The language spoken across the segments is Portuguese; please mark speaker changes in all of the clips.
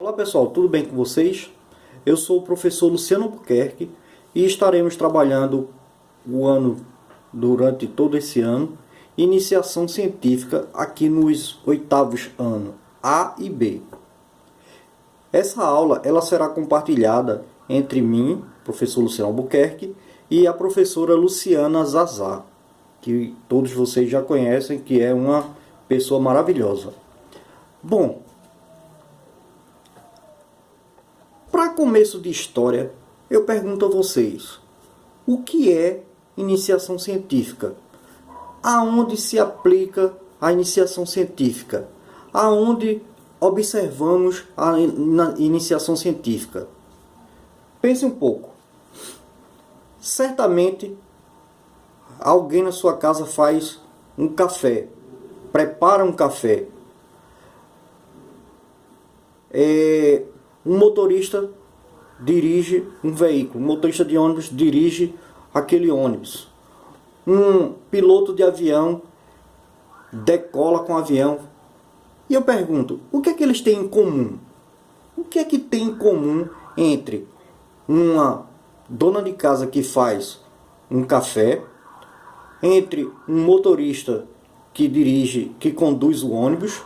Speaker 1: Olá pessoal, tudo bem com vocês? Eu sou o professor Luciano Albuquerque e estaremos trabalhando durante todo esse ano, iniciação científica aqui nos oitavos anos A e B. Essa aula ela será compartilhada entre mim, professor Luciano Albuquerque, e a professora Luciana Zazá, que todos vocês já conhecem, que é uma pessoa maravilhosa. Bom, para começo de história, eu pergunto a vocês, o que é iniciação científica? Aonde se aplica a iniciação científica? Aonde observamos a iniciação científica? Pense um pouco. Certamente, alguém na sua casa faz um café, prepara um café. Um motorista dirige um veículo, um motorista de ônibus dirige aquele ônibus. Um piloto de avião decola com o avião. E eu pergunto, o que é que eles têm em comum? O que é que tem em comum entre uma dona de casa que faz um café, entre um motorista que dirige, que conduz o ônibus,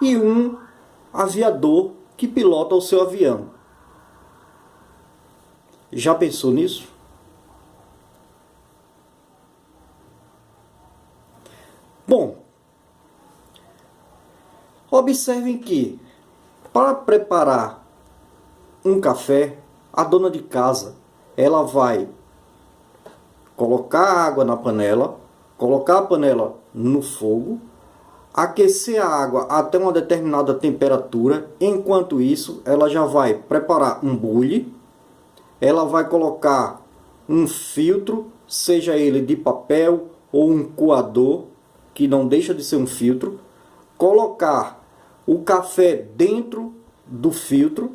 Speaker 1: e um aviador que pilota o seu avião? Já pensou nisso? Bom, observem que para preparar um café, a dona de casa ela vai colocar água na panela, colocar a panela no fogo, aquecer a água até uma determinada temperatura. Enquanto isso, ela já vai preparar um bule, ela vai colocar um filtro, seja ele de papel ou um coador, que não deixa de ser um filtro, colocar o café dentro do filtro,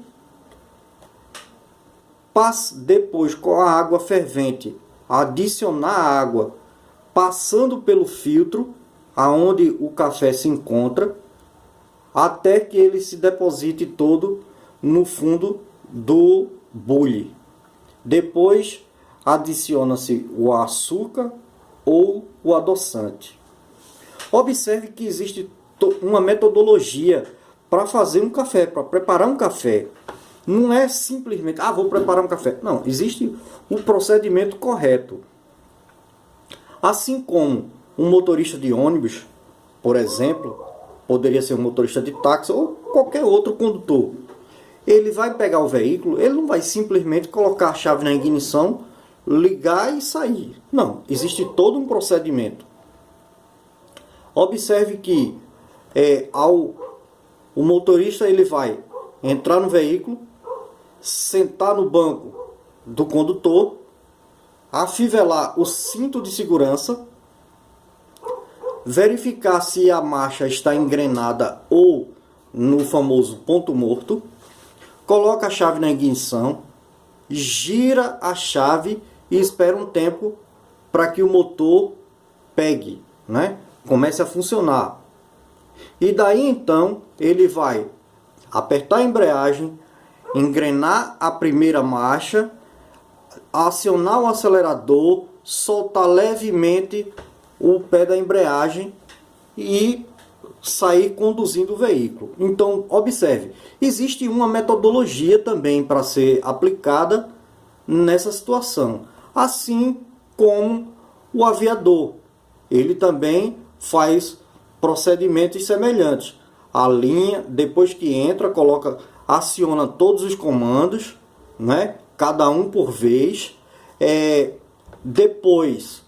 Speaker 1: depois com a água fervente, adicionar a água, passando pelo filtro, aonde o café se encontra, até que ele se deposite todo no fundo do bule. Depois adiciona-se o açúcar ou o adoçante. Observe que existe uma metodologia para fazer um café, para preparar um café. Não é simplesmente, vou preparar um café. Não, existe um procedimento correto. Assim como um motorista de ônibus, por exemplo, poderia ser um motorista de táxi ou qualquer outro condutor. Ele vai pegar o veículo, ele não vai simplesmente colocar a chave na ignição, ligar e sair. Não, existe todo um procedimento. Observe que o motorista ele vai entrar no veículo, sentar no banco do condutor, afivelar o cinto de segurança, verificar se a marcha está engrenada ou no famoso ponto morto, coloca a chave na ignição, gira a chave e espera um tempo para que o motor pegue, né? Comece a funcionar. E daí então ele vai apertar a embreagem, engrenar a primeira marcha, acionar o acelerador, soltar levemente o pé da embreagem e sair conduzindo o veículo. Então, observe, existe uma metodologia também para ser aplicada nessa situação. Assim como o aviador, ele também faz procedimentos semelhantes. A linha, depois que entra, aciona todos os comandos, né? Cada um por vez. Depois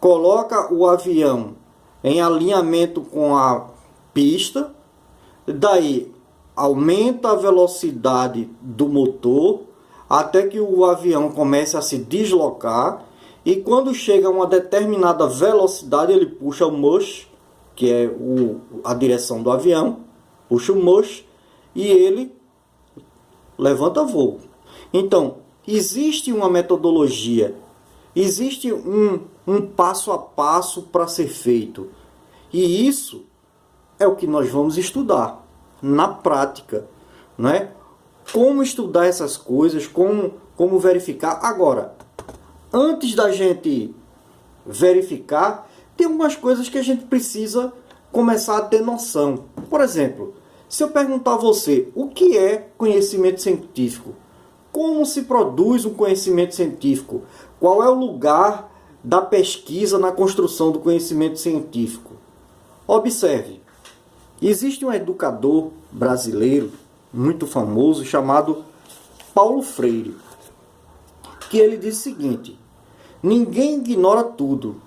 Speaker 1: coloca o avião em alinhamento com a pista, daí aumenta a velocidade do motor até que o avião comece a se deslocar, e quando chega a uma determinada velocidade ele puxa o mush, que é a direção do avião, puxa o mush e ele levanta voo. Então, existe uma metodologia, existe um passo a passo para ser feito. E isso é o que nós vamos estudar na prática, né? como estudar essas coisas, como verificar. Agora, antes da gente verificar, tem algumas coisas que a gente precisa começar a ter noção. Por exemplo, se eu perguntar a você o que é conhecimento científico, como se produz um conhecimento científico, qual é o lugar da pesquisa na construção do conhecimento científico, observe, existe um educador brasileiro muito famoso chamado Paulo Freire, que ele diz o seguinte: ninguém ignora tudo,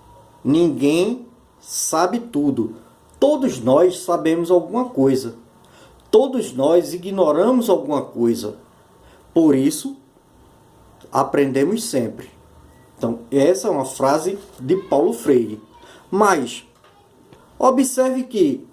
Speaker 1: ninguém sabe tudo, todos nós sabemos alguma coisa, todos nós ignoramos alguma coisa, por isso aprendemos sempre. Então, essa é uma frase de Paulo Freire. Mas, observe que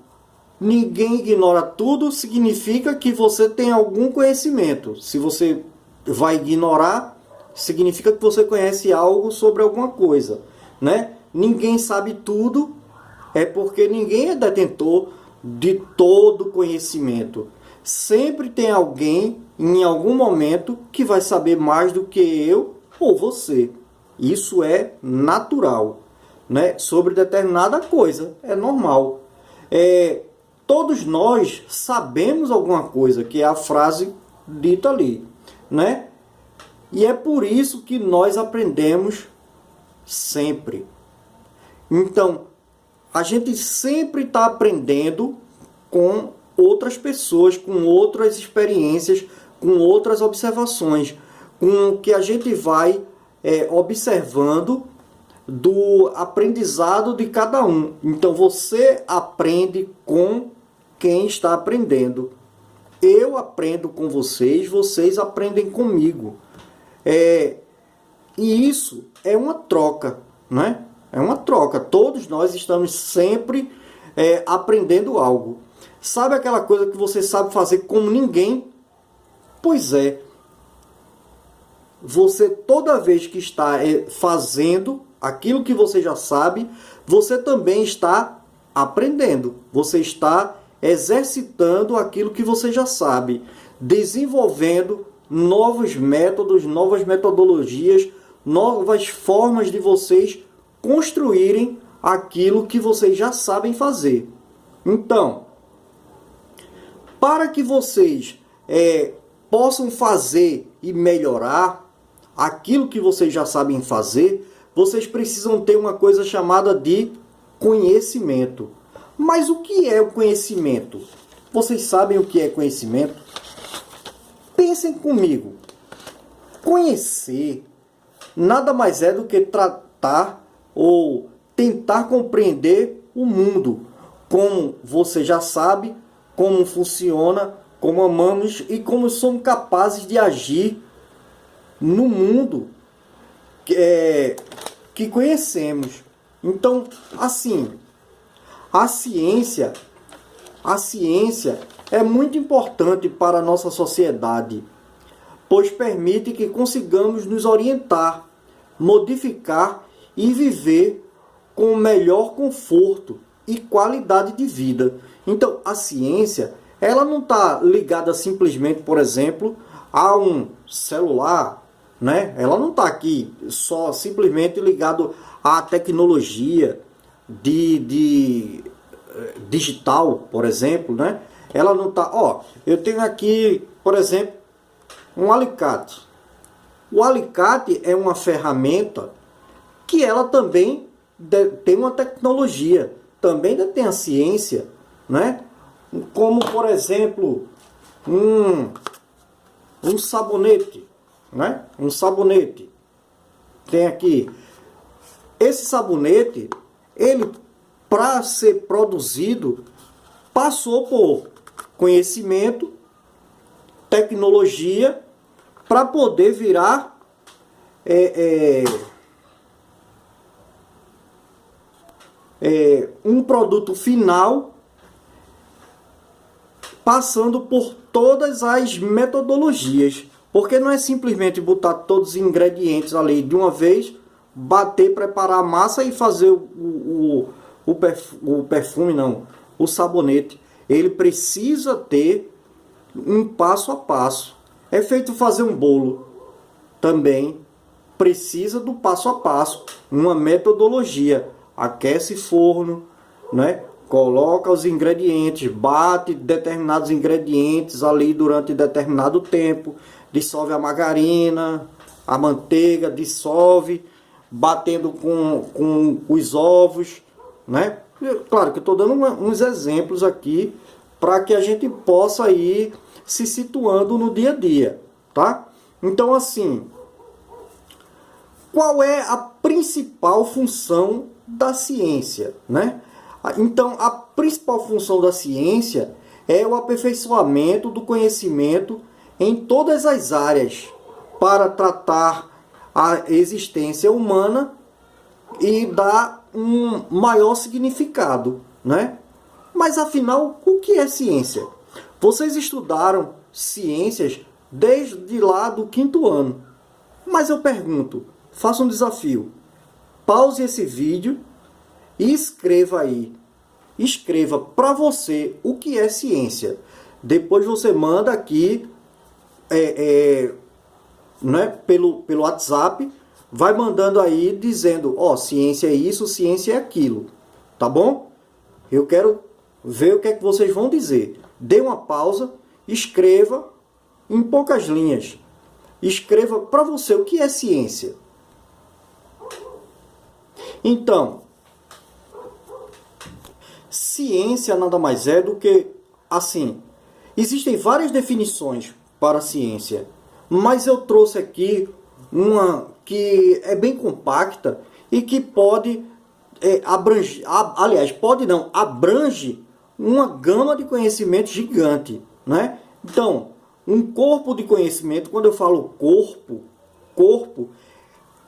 Speaker 1: ninguém ignora tudo significa que você tem algum conhecimento. Se você vai ignorar, significa que você conhece algo sobre alguma coisa, né? Ninguém sabe tudo, é porque ninguém é detentor de todo conhecimento. Sempre tem alguém, em algum momento, que vai saber mais do que eu ou você. Isso é natural, né? Sobre determinada coisa, é normal. Todos nós sabemos alguma coisa, que é a frase dita ali, né? E é por isso que nós aprendemos sempre. Então, a gente sempre está aprendendo com outras pessoas, com outras experiências, com outras observações, com o que a gente vai observando do aprendizado de cada um. Então você aprende com quem está aprendendo. Eu aprendo com vocês, vocês aprendem comigo. E isso é uma troca, né? É uma troca. Todos nós estamos sempre aprendendo algo. Sabe aquela coisa que você sabe fazer como ninguém? Pois é. Você, toda vez que está fazendo aquilo que você já sabe, você também está aprendendo. Você está exercitando aquilo que você já sabe, desenvolvendo novos métodos, novas metodologias, novas formas de vocês construírem aquilo que vocês já sabem fazer. Então, para que vocês possam fazer e melhorar aquilo que vocês já sabem fazer, vocês precisam ter uma coisa chamada de conhecimento. Mas o que é o conhecimento? Vocês sabem o que é conhecimento? Pensem comigo. Conhecer nada mais é do que tratar ou tentar compreender o mundo, como você já sabe, como funciona, como amamos e como somos capazes de agir no mundo que conhecemos. Então, assim, a ciência é muito importante para a nossa sociedade, pois permite que consigamos nos orientar, modificar e viver com melhor conforto e qualidade de vida. Então, a ciência, ela não está ligada simplesmente, por exemplo, a um celular, né? Ela não está aqui só simplesmente ligado à tecnologia digital, por exemplo, né? Ela não está... eu tenho aqui, por exemplo, um alicate. O alicate é uma ferramenta que ela também tem uma tecnologia, também tem a ciência, né? Como, por exemplo, um sabonete, né? Um sabonete. Tem aqui. Esse sabonete, ele, para ser produzido, passou por conhecimento, tecnologia, para poder virar um produto final, passando por todas as metodologias. Porque não é simplesmente botar todos os ingredientes ali de uma vez, bater, preparar a massa e fazer o perfume, não, o sabonete. Ele precisa ter um passo a passo. É feito fazer um bolo. Também precisa do passo a passo, uma metodologia. Aquece forno, né? Coloca os ingredientes, bate determinados ingredientes ali durante determinado tempo, dissolve a margarina, a manteiga, dissolve, batendo com os ovos, né? Claro que eu estou dando uns exemplos aqui para que a gente possa ir se situando no dia a dia, tá? Então, assim, qual é a principal função da ciência, né? Então, a principal função da ciência é o aperfeiçoamento do conhecimento em todas as áreas para tratar a existência humana e dar um maior significado, né? Mas afinal, o que é ciência? Vocês estudaram ciências desde lá do 5º ano. Mas eu pergunto, faça um desafio. Pause esse vídeo e escreva aí. Escreva para você o que é ciência. Depois você manda aqui né, pelo WhatsApp. Vai mandando aí dizendo, ó, ciência é isso, ciência é aquilo. Tá bom? Eu quero ver o que é que vocês vão dizer. Dê uma pausa, escreva em poucas linhas. Escreva para você o que é ciência. Então, ciência nada mais é do que, assim, existem várias definições para a ciência, mas eu trouxe aqui uma que é bem compacta e que pode abranger, aliás, pode não, abrange uma gama de conhecimento gigante, né? Então, um corpo de conhecimento, quando eu falo corpo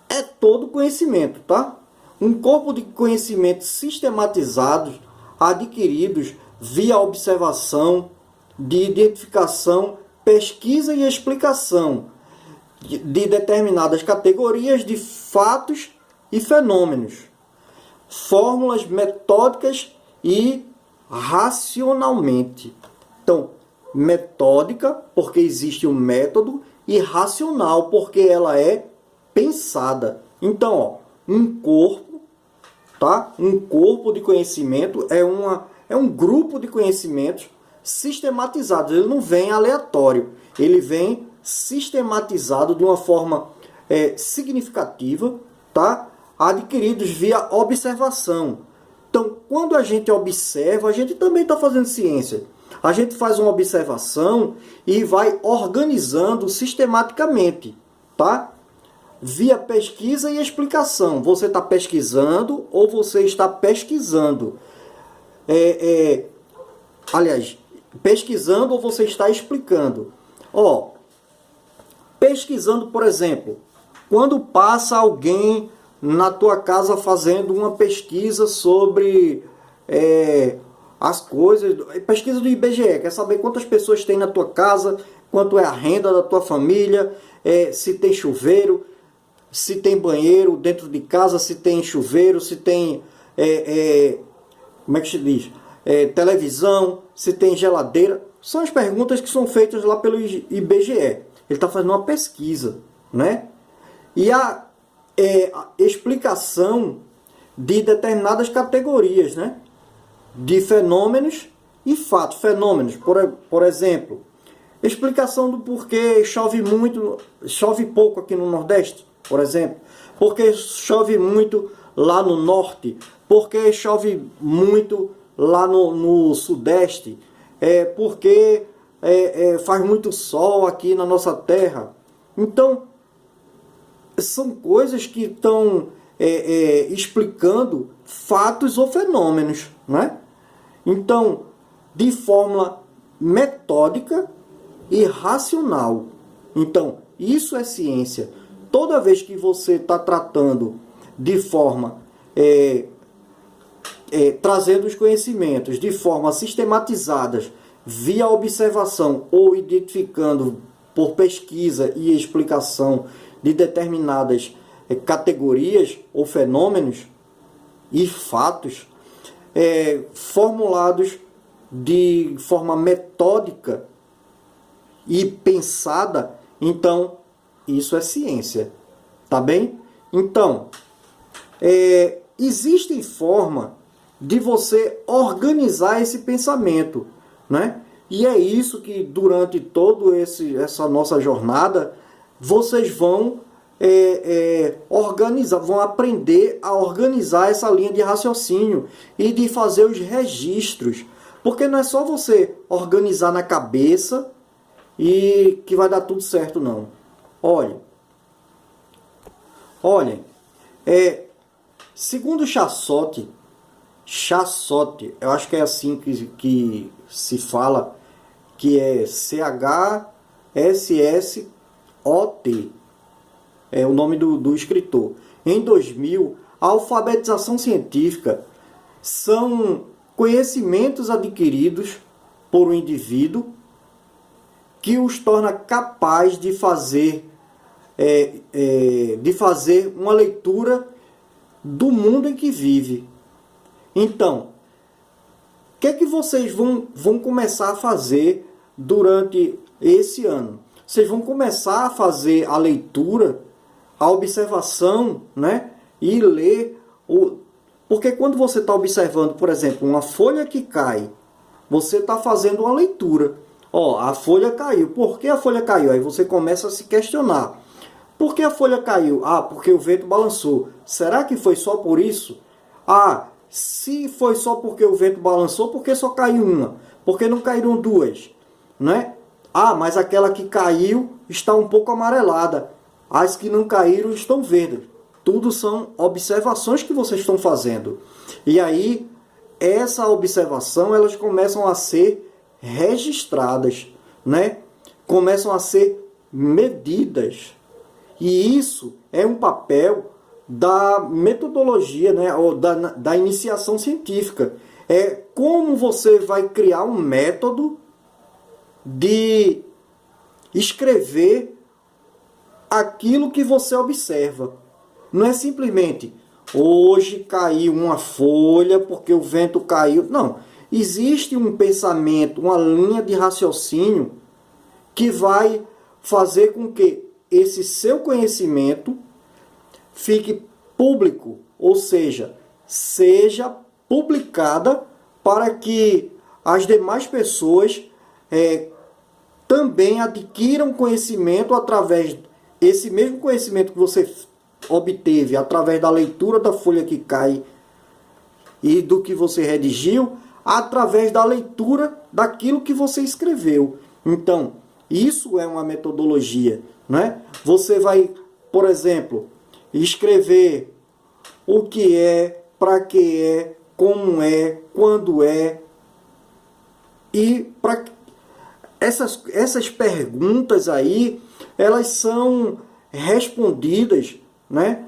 Speaker 1: é todo conhecimento, tá? Um corpo de conhecimentos sistematizados, adquiridos via observação, de identificação, pesquisa e explicação de determinadas categorias de fatos e fenômenos, fórmulas metódicas e racionalmente. Então, metódica, porque existe um método, e racional, porque ela é pensada. Então, ó, um corpo, tá? Um corpo de conhecimento é um grupo de conhecimentos sistematizados. Ele não vem aleatório, ele vem sistematizado de uma forma significativa, tá? Adquiridos via observação. Então, quando a gente observa, a gente também está fazendo ciência. A gente faz uma observação e vai organizando sistematicamente, tá? Via pesquisa e explicação. Você está pesquisando ou você está pesquisando? Aliás, pesquisando ou você está explicando? Ó, pesquisando, por exemplo, quando passa alguém na tua casa fazendo uma pesquisa sobre as coisas, pesquisa do IBGE, quer saber quantas pessoas tem na tua casa, quanto é a renda da tua família, se tem chuveiro, se tem banheiro dentro de casa, se tem chuveiro, se tem, como é que se diz? Televisão, se tem geladeira. São as perguntas que são feitas lá pelo IBGE. Ele está fazendo uma pesquisa, né? E a explicação de determinadas categorias, né? De fenômenos e fatos. Fenômenos, por exemplo, explicação do porquê chove pouco aqui no Nordeste, por exemplo. Porque chove muito lá no Norte. Porque chove muito lá no Sudeste. Porque faz muito sol aqui na nossa terra. Então, são coisas que estão explicando fatos ou fenômenos, né? Então, de forma metódica e racional. Então, isso é ciência. Toda vez que você está tratando de forma, trazendo os conhecimentos de forma sistematizadas, via observação ou identificando por pesquisa e explicação de determinadas categorias ou fenômenos e fatos, formulados de forma metódica e pensada, então isso é ciência, tá bem? Então, existe forma de você organizar esse pensamento, né? E é isso que durante toda essa nossa jornada vocês vão organizar, vão aprender a organizar essa linha de raciocínio e de fazer os registros. Porque não é só você organizar na cabeça e que vai dar tudo certo, não. Olhem, segundo Chassotti, eu acho que é assim que se fala, que é CHSSOT, é o nome do escritor. Em 2000, a alfabetização científica são conhecimentos adquiridos por um indivíduo que os torna capaz de fazer uma leitura do mundo em que vive. Então, o que é que vocês vão começar a fazer durante esse ano? Vocês vão começar a fazer a leitura, a observação, né? E ler. Porque quando você está observando, por exemplo, uma folha que cai, você está fazendo uma leitura. A folha caiu. Por que a folha caiu? Aí você começa a se questionar. Por que a folha caiu? Porque o vento balançou. Será que foi só por isso? Se foi só porque o vento balançou, por que só caiu uma? Por que não caíram duas? Né? Mas aquela que caiu está um pouco amarelada. As que não caíram estão verdes. Tudo são observações que vocês estão fazendo. E aí, essa observação, elas começam a ser registradas, né? Começam a ser medidas. E isso é um papel da metodologia, né? Ou da iniciação científica. É como você vai criar um método de escrever aquilo que você observa. Não é simplesmente hoje caiu uma folha porque o vento caiu. Não. Existe um pensamento, uma linha de raciocínio que vai fazer com que esse seu conhecimento fique público, ou seja publicada para que as demais pessoas também adquiram conhecimento através desse mesmo conhecimento que você obteve através da leitura da folha que cai e do que você redigiu, através da leitura daquilo que você escreveu. Então, isso é uma metodologia, né? Você vai, por exemplo, escrever o que é, para que é, como é, quando é. E para essas perguntas aí, elas são respondidas, né,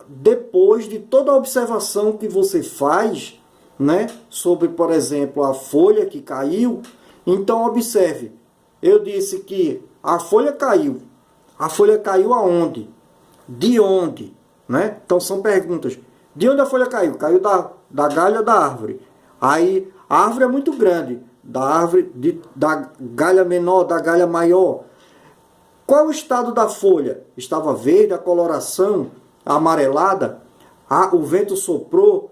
Speaker 1: depois de toda a observação que você faz, né, sobre, por exemplo, a folha que caiu. Então, observe, eu disse que a folha caiu. A folha caiu aonde? De onde? Né? Então, são perguntas. De onde a folha caiu? Caiu da galha da árvore. Aí, a árvore é muito grande. Da galha menor, da galha maior. Qual o estado da folha? Estava verde, a coloração amarelada. O vento soprou,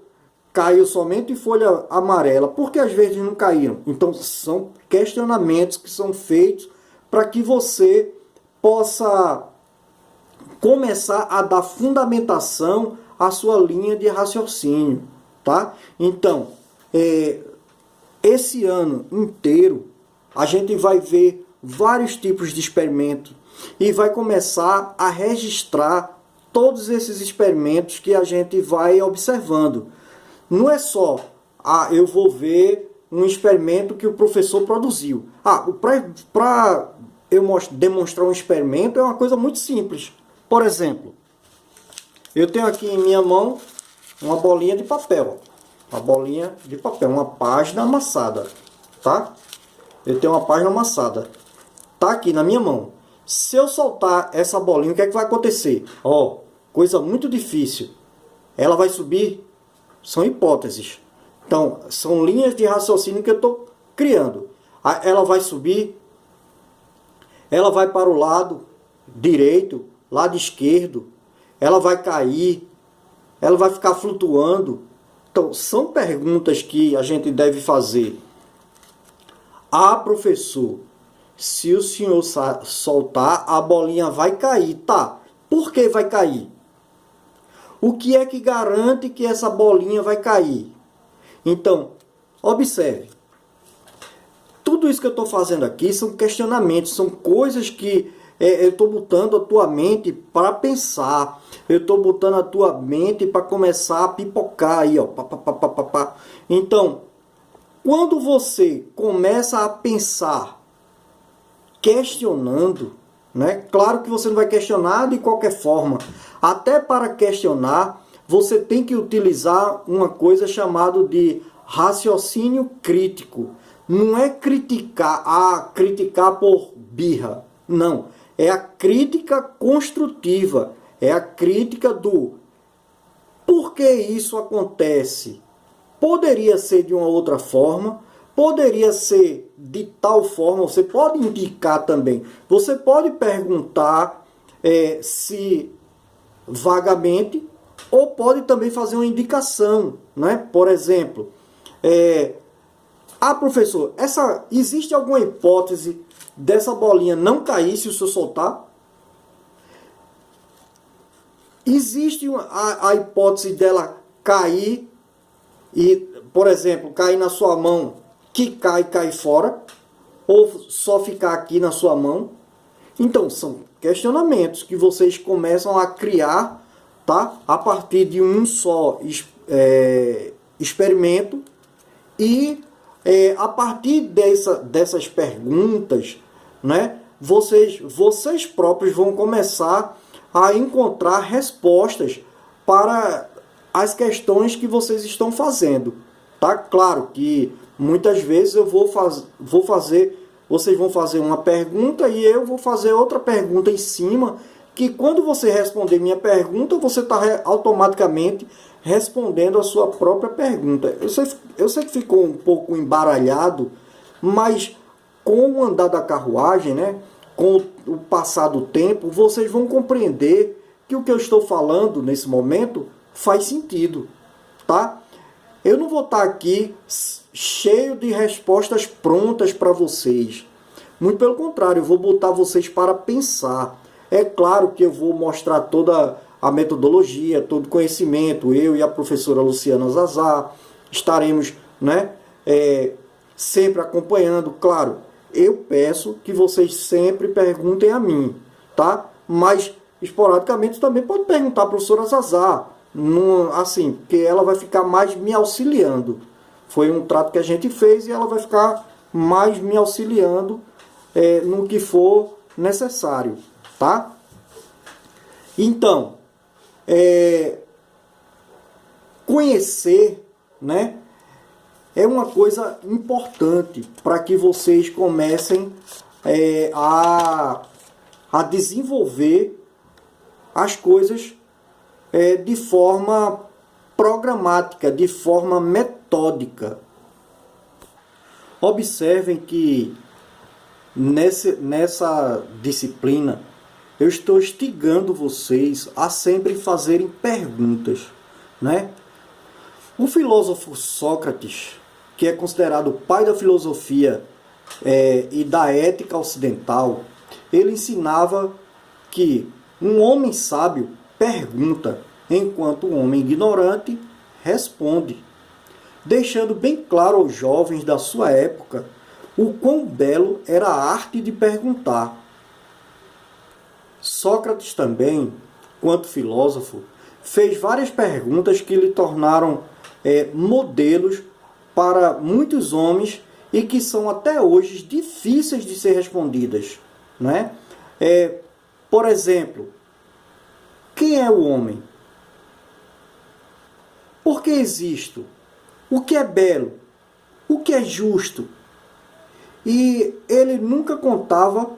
Speaker 1: caiu somente folha amarela. Por que as verdes não caíram? Então, são questionamentos que são feitos para que você possa começar a dar fundamentação à sua linha de raciocínio, tá? Então, esse ano inteiro, a gente vai ver vários tipos de experimentos e vai começar a registrar todos esses experimentos que a gente vai observando. Não é só, eu vou ver um experimento que o professor produziu. Para eu demonstrar um experimento é uma coisa muito simples. Por exemplo, eu tenho aqui em minha mão uma bolinha de papel. Uma bolinha de papel, uma página amassada, tá? Eu tenho uma página amassada. Tá aqui na minha mão. Se eu soltar essa bolinha, o que é que vai acontecer? Coisa muito difícil. Ela vai subir? São hipóteses. Então, são linhas de raciocínio que eu estou criando. Ela vai subir? ela vai para o lado direito, lado esquerdo, ela vai cair, ela vai ficar flutuando. Então, são perguntas que a gente deve fazer. Ah, professor, se o senhor soltar, a bolinha vai cair. Tá, por que vai cair? O que é que garante que essa bolinha vai cair? Então, observe. Tudo isso que eu estou fazendo aqui são questionamentos, são coisas que eu estou botando a tua mente para pensar. Eu estou botando a tua mente para começar a pipocar aí, ó. Pá, pá, pá, pá, pá, pá. Então, quando você começa a pensar questionando, né? Claro que você não vai questionar de qualquer forma. Até para questionar, você tem que utilizar uma coisa chamada de raciocínio crítico. Não é criticar por birra. Não. É a crítica construtiva. É a crítica do por que isso acontece. Poderia ser de uma outra forma, poderia ser de tal forma, você pode indicar também. Você pode perguntar se vagamente, ou pode também fazer uma indicação, né? Por exemplo, professor, existe alguma hipótese dessa bolinha não cair se o senhor soltar? Existe a hipótese dela cair e, por exemplo, cair na sua mão, que cai fora, ou só ficar aqui na sua mão? Então, são questionamentos que vocês começam a criar, tá? A partir de um só experimento e a partir dessas perguntas, né, vocês próprios vão começar a encontrar respostas para as questões que vocês estão fazendo. Tá? Claro que muitas vezes eu vou fazer, vocês vão fazer uma pergunta e eu vou fazer outra pergunta em cima, que quando você responder minha pergunta, você está automaticamente respondendo a sua própria pergunta. Eu sei que ficou um pouco embaralhado, mas com o andar da carruagem, né, com o passar do tempo, vocês vão compreender que o que eu estou falando nesse momento faz sentido, tá? Eu não vou estar aqui cheio de respostas prontas para vocês. Muito pelo contrário, eu vou botar vocês para pensar. É claro que eu vou mostrar toda a metodologia, todo o conhecimento. Eu e a professora Luciana Zazá estaremos, né, sempre acompanhando. Claro, eu peço que vocês sempre perguntem a mim, tá? Mas, esporadicamente, também pode perguntar à professora Zazá. Assim, porque ela vai ficar mais me auxiliando. Foi um trato que a gente fez e ela vai ficar mais me auxiliando no que for necessário, tá? Então, conhecer, né, é uma coisa importante para que vocês comecem a desenvolver as coisas de forma programática, de forma metódica. Observem que nessa disciplina eu estou instigando vocês a sempre fazerem perguntas, né? O filósofo Sócrates, que é considerado o pai da filosofia e da ética ocidental, ele ensinava que um homem sábio pergunta, enquanto o homem ignorante responde, deixando bem claro aos jovens da sua época o quão belo era a arte de perguntar. Sócrates também, quanto filósofo, fez várias perguntas que lhe tornaram modelos para muitos homens e que são até hoje difíceis de ser respondidas, né? Por exemplo, quem é o homem? Por que existo? O que é belo? O que é justo? E ele nunca contava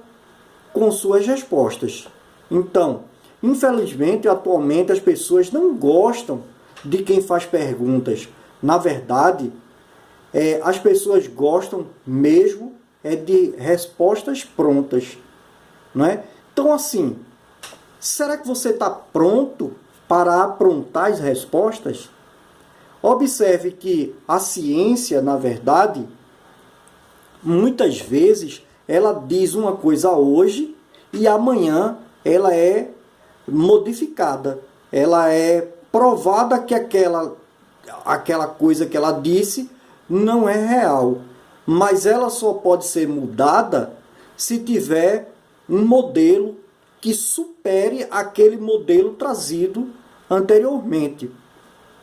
Speaker 1: com suas respostas. Então, infelizmente, atualmente as pessoas não gostam de quem faz perguntas. Na verdade, as pessoas gostam mesmo de respostas prontas, né? Então, assim, será que você está pronto para aprontar as respostas? Observe que a ciência, na verdade, muitas vezes, ela diz uma coisa hoje e amanhã ela é modificada. Ela é provada que aquela coisa que ela disse não é real. Mas ela só pode ser mudada se tiver um modelo que supere aquele modelo trazido anteriormente.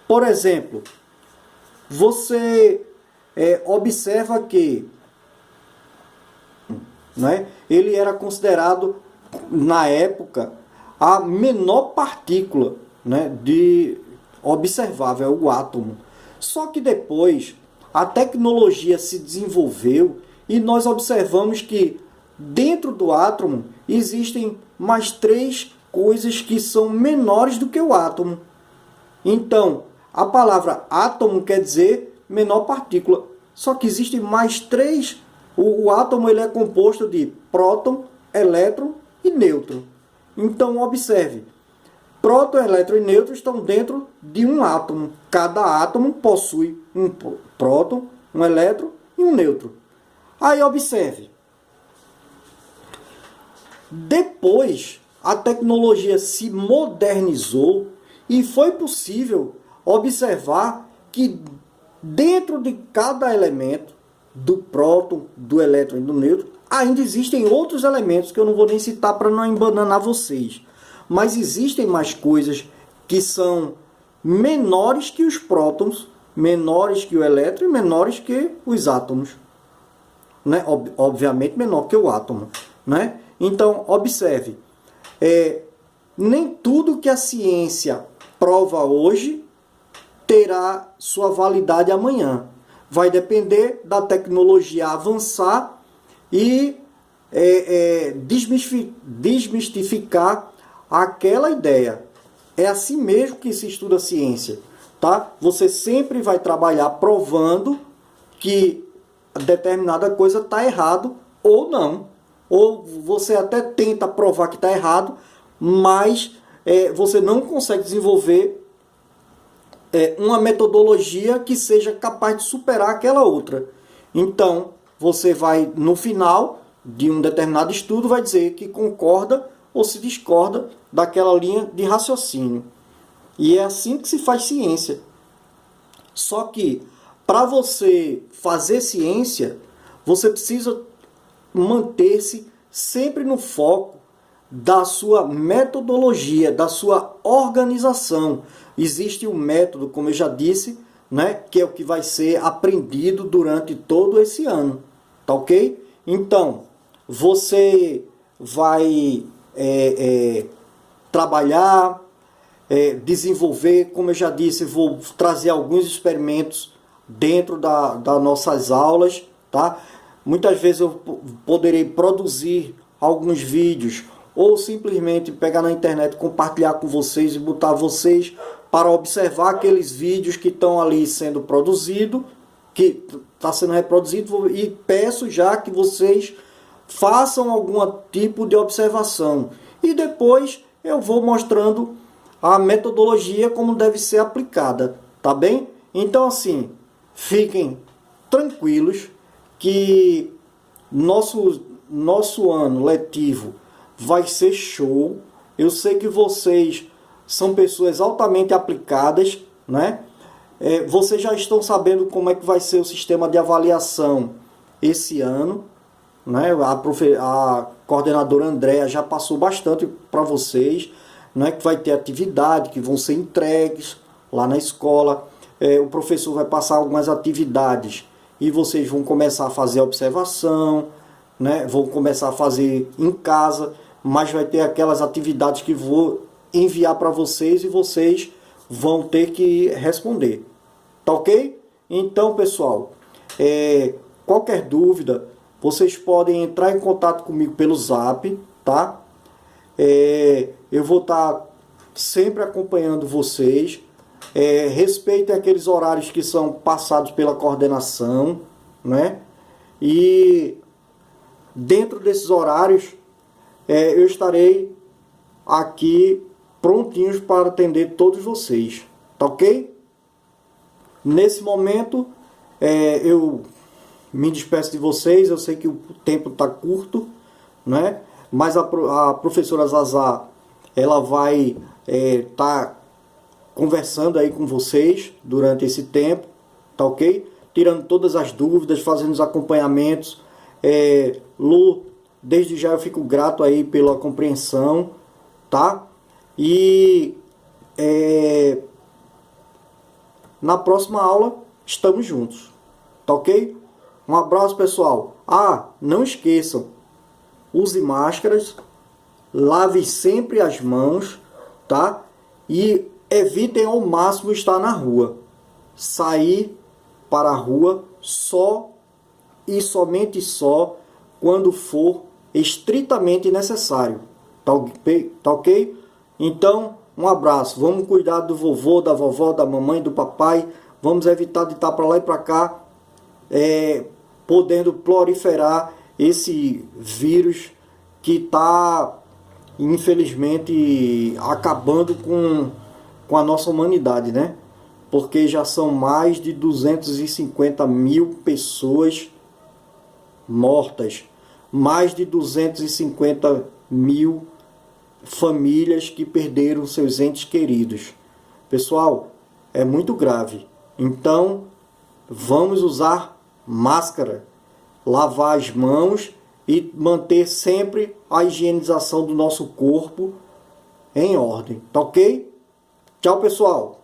Speaker 1: Por exemplo, você observa que, né, ele era considerado, na época, a menor partícula, né, observável, o átomo. Só que depois a tecnologia se desenvolveu e nós observamos que dentro do átomo existem mais 3 coisas que são menores do que o átomo. Então, a palavra átomo quer dizer menor partícula. Só que existem mais 3. O átomo ele é composto de próton, elétron e nêutron. Então, observe. Próton, elétron e nêutron estão dentro de um átomo. Cada átomo possui um próton, um elétron e um nêutron. Aí observe. Depois, a tecnologia se modernizou e foi possível observar que dentro de cada elemento, do próton, do elétron e do nêutron, ainda existem outros elementos que eu não vou nem citar para não embananar vocês. Mas existem mais coisas que são menores que os prótons, menores que o elétron e menores que os átomos. Né? Obviamente menor que o átomo. Né? Então, observe. Nem tudo que a ciência prova hoje terá sua validade amanhã. Vai depender da tecnologia avançar e desmistificar aquela ideia. É assim mesmo que se estuda a ciência, tá? Você sempre vai trabalhar provando que determinada coisa está errado ou não. Ou você até tenta provar que está errado, mas você não consegue desenvolver uma metodologia que seja capaz de superar aquela outra. Então, você vai, no final de um determinado estudo, vai dizer que concorda ou se discorda daquela linha de raciocínio. E é assim que se faz ciência. Só que, para você fazer ciência, você precisa manter-se sempre no foco da sua metodologia, da sua organização. Existe um método, como eu já disse, né, que é o que vai ser aprendido durante todo esse ano. Tá ok? Então, você vai trabalhar, desenvolver, como eu já disse, vou trazer alguns experimentos dentro das nossas aulas, tá? Muitas vezes eu poderei produzir alguns vídeos ou simplesmente pegar na internet, compartilhar com vocês e botar vocês para observar aqueles vídeos que estão ali sendo produzido, que está sendo reproduzido, e peço já que vocês façam algum tipo de observação. E depois eu vou mostrando a metodologia como deve ser aplicada, tá bem? Então assim, fiquem tranquilos que nosso ano letivo vai ser show. Eu sei que vocês são pessoas altamente aplicadas, né? Vocês já estão sabendo como é que vai ser o sistema de avaliação esse ano, né? A coordenadora Andréa já passou bastante para vocês, né? Que vai ter atividade, que vão ser entregues lá na escola. O professor vai passar algumas atividades e vocês vão começar a fazer a observação, né? Vão começar a fazer em casa, mas vai ter aquelas atividades que vou enviar para vocês e vocês vão ter que responder. Tá ok? Então, pessoal, qualquer dúvida, vocês podem entrar em contato comigo pelo Zap, tá? Eu vou estar sempre acompanhando vocês. Respeitem aqueles horários que são passados pela coordenação, né? E dentro desses horários, eu estarei aqui prontinhos para atender todos vocês, tá ok? Nesse momento, eu me despeço de vocês. Eu sei que o tempo está curto, né? Mas a professora Zazá, ela vai estar conversando aí com vocês durante esse tempo, tá ok? Tirando todas as dúvidas, fazendo os acompanhamentos. Lu, desde já eu fico grato aí pela compreensão, tá? E na próxima aula estamos juntos, tá ok? Um abraço, pessoal. Não esqueçam, use máscaras, lave sempre as mãos, tá? E evitem ao máximo estar na rua. Sair para a rua só e somente só quando for estritamente necessário. Tá ok? Então, um abraço. Vamos cuidar do vovô, da vovó, da mamãe, do papai. Vamos evitar de estar para lá e para cá, podendo proliferar esse vírus que está, infelizmente, acabando com a nossa humanidade, né? Porque já são mais de 250 mil pessoas mortas, mais de 250 mil famílias que perderam seus entes queridos. Pessoal, é muito grave. Então, vamos usar máscara, lavar as mãos e manter sempre a higienização do nosso corpo em ordem. Tá ok? Tchau, pessoal!